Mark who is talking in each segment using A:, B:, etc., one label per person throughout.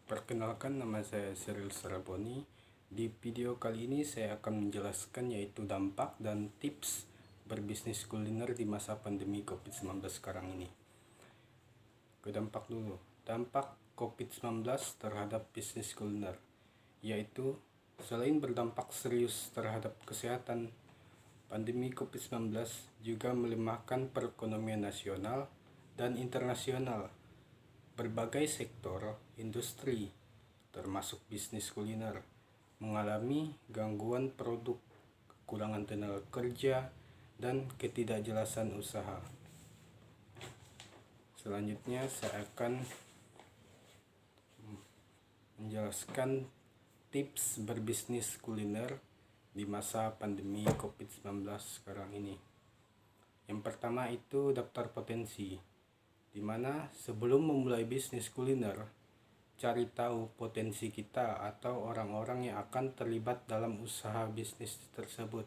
A: Perkenalkan, nama saya Cyril Saraboni. Di video kali ini saya akan menjelaskan yaitu dampak dan tips berbisnis kuliner di masa pandemi COVID-19 sekarang ini. Ke dampak dulu. Dampak COVID-19 terhadap bisnis kuliner, yaitu selain berdampak serius terhadap kesehatan, pandemi COVID-19 juga melemahkan perekonomian nasional dan internasional. Berbagai sektor industri, termasuk bisnis kuliner, mengalami gangguan produk, kekurangan tenaga kerja, dan ketidakjelasan usaha. Selanjutnya saya akan menjelaskan tips berbisnis kuliner di masa pandemi COVID-19 sekarang ini. Yang pertama itu daftar potensi, di mana sebelum memulai bisnis kuliner, cari tahu potensi kita atau orang-orang yang akan terlibat dalam usaha bisnis tersebut.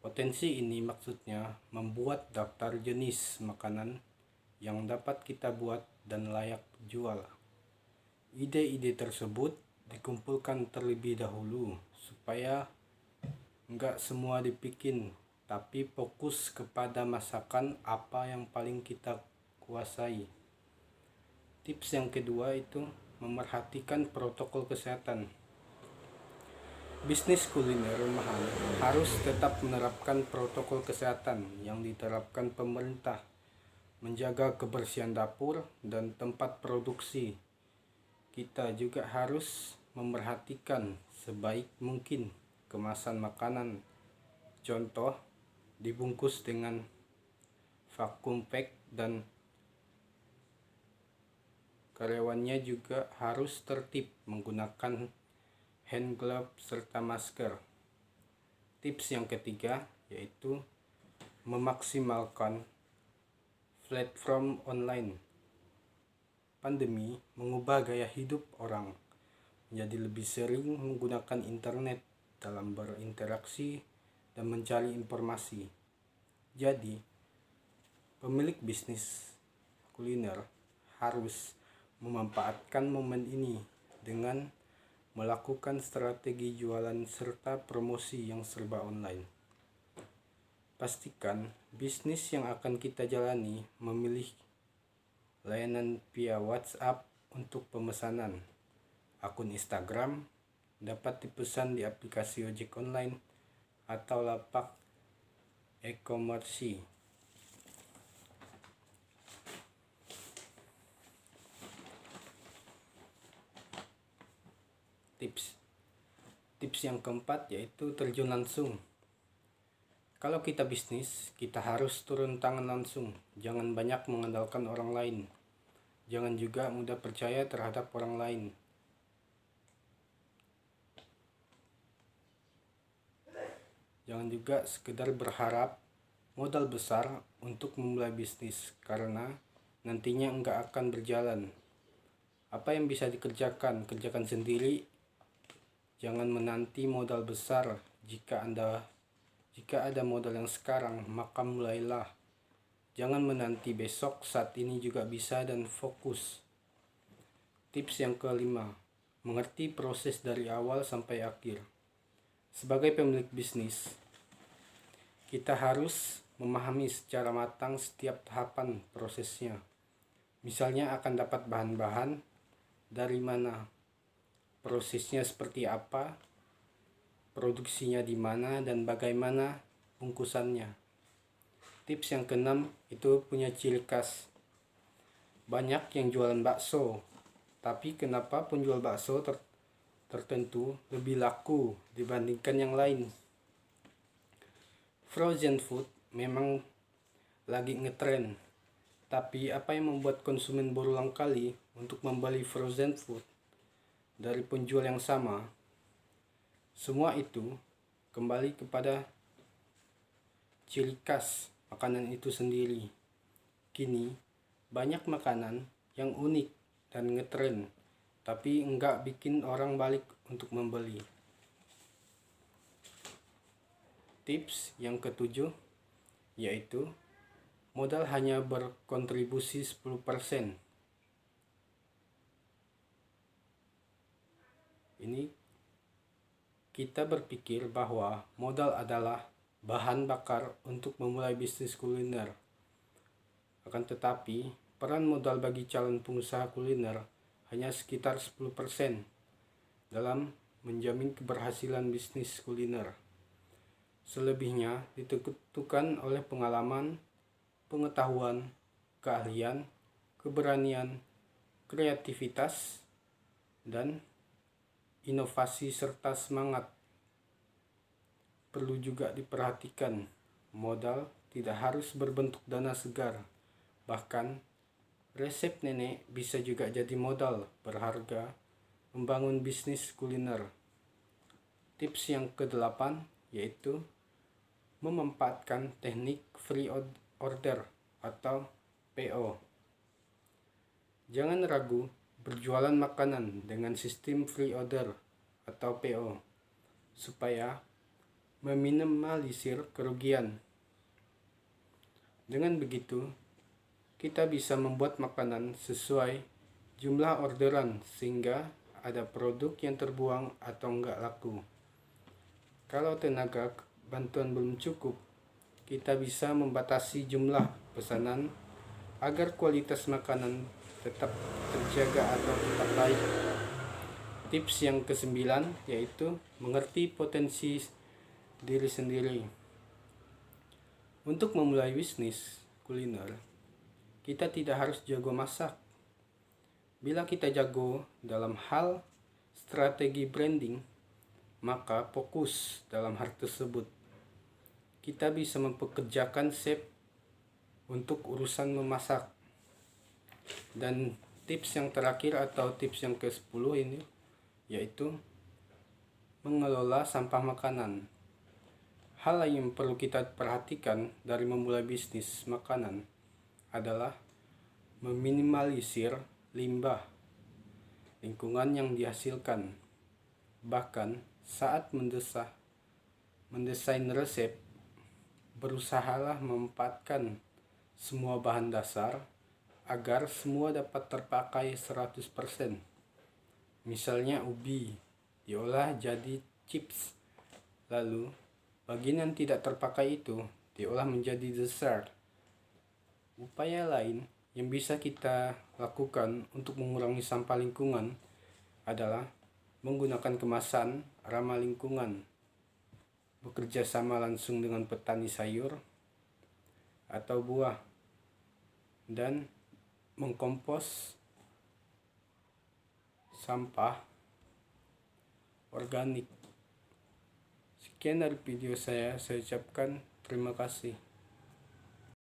A: Potensi ini maksudnya membuat daftar jenis makanan yang dapat kita buat dan layak jual. Ide-ide tersebut dikumpulkan terlebih dahulu supaya enggak semua dibikin, tapi fokus kepada masakan apa yang paling kita kuasai. Tips yang kedua itu memerhatikan protokol kesehatan. Bisnis kuliner rumahan harus tetap menerapkan protokol kesehatan yang diterapkan pemerintah, menjaga kebersihan dapur dan tempat produksi. Kita juga harus memerhatikan sebaik mungkin kemasan makanan. Contoh, dibungkus dengan vacuum pack, dan karyawannya juga harus tertib menggunakan hand glove serta masker. Tips yang ketiga yaitu memaksimalkan platform online. Pandemi mengubah gaya hidup orang menjadi lebih sering menggunakan internet dalam berinteraksi dan mencari informasi. Jadi, pemilik bisnis kuliner harus memanfaatkan momen ini dengan melakukan strategi jualan serta promosi yang serba online. Pastikan bisnis yang akan kita jalani memilih layanan via WhatsApp untuk pemesanan. Akun Instagram dapat dipesan di aplikasi ojek online atau lapak e-commerce. Tips yang keempat yaitu terjun langsung. Kalau kita bisnis, kita harus turun tangan langsung. Jangan banyak mengandalkan orang lain. Jangan juga mudah percaya terhadap orang lain. Jangan juga sekedar berharap modal besar untuk memulai bisnis, karena nantinya enggak akan berjalan. Apa yang bisa dikerjakan, kerjakan sendiri. Jangan menanti modal besar. Jika ada modal yang sekarang, maka mulailah. Jangan menanti besok, saat ini juga bisa, dan fokus. Tips yang kelima, mengerti proses dari awal sampai akhir. Sebagai pemilik bisnis, kita harus memahami secara matang setiap tahapan prosesnya. Misalnya akan dapat bahan-bahan dari mana, prosesnya seperti apa, produksinya di mana, dan bagaimana bungkusannya. Tips yang keenam itu punya ciri khas. Banyak yang jualan bakso, tapi kenapa penjual bakso tertentu lebih laku dibandingkan yang lain? Frozen food memang lagi ngetren, tapi apa yang membuat konsumen berulang kali untuk membeli frozen food dari penjual yang sama? Semua itu kembali kepada ciri khas makanan itu sendiri. Kini banyak makanan yang unik dan ngetren, tapi enggak bikin orang balik untuk membeli. Tips yang ketujuh yaitu modal hanya berkontribusi 10%. ini kita berpikir bahwa modal adalah bahan bakar untuk memulai bisnis kuliner. Akan tetapi, peran modal bagi calon pengusaha kuliner hanya sekitar 10% dalam menjamin keberhasilan bisnis kuliner. Selebihnya ditentukan oleh pengalaman, pengetahuan, keahlian, keberanian, kreativitas, dan inovasi serta semangat. Perlu juga diperhatikan, modal tidak harus berbentuk dana segar. Bahkan, resep nenek bisa juga jadi modal berharga membangun bisnis kuliner. Tips yang ke-8 yaitu memanfaatkan teknik free order atau PO. Jangan ragu berjualan makanan dengan sistem free order atau PO supaya meminimalisir kerugian. Dengan begitu, kita bisa membuat makanan sesuai jumlah orderan sehingga ada produk yang terbuang atau enggak laku. Kalau tenaga bantuan belum cukup, kita bisa membatasi jumlah pesanan agar kualitas makanan tetap terjaga atau tetap baik. Tips yang ke-9 yaitu mengerti potensi diri sendiri. Untuk memulai bisnis kuliner, kita tidak harus jago masak. Bila kita jago dalam hal strategi branding, maka fokus dalam hal tersebut. Kita bisa mempekerjakan chef untuk urusan memasak. Dan tips yang terakhir atau tips yang ke-10 ini yaitu mengelola sampah makanan. Hal yang perlu kita perhatikan dari memulai bisnis makanan adalah meminimalisir limbah lingkungan yang dihasilkan. Bahkan saat mendesain resep, berusahalah memanfaatkan semua bahan dasar agar semua dapat terpakai 100%. Misalnya ubi diolah jadi chips, lalu bagian yang tidak terpakai itu diolah menjadi dessert. Upaya lain yang bisa kita lakukan untuk mengurangi sampah lingkungan adalah menggunakan kemasan ramah lingkungan, bekerja sama langsung dengan petani sayur atau buah, dan mengkompos sampah organik. Sekian dari video saya ucapkan terima kasih.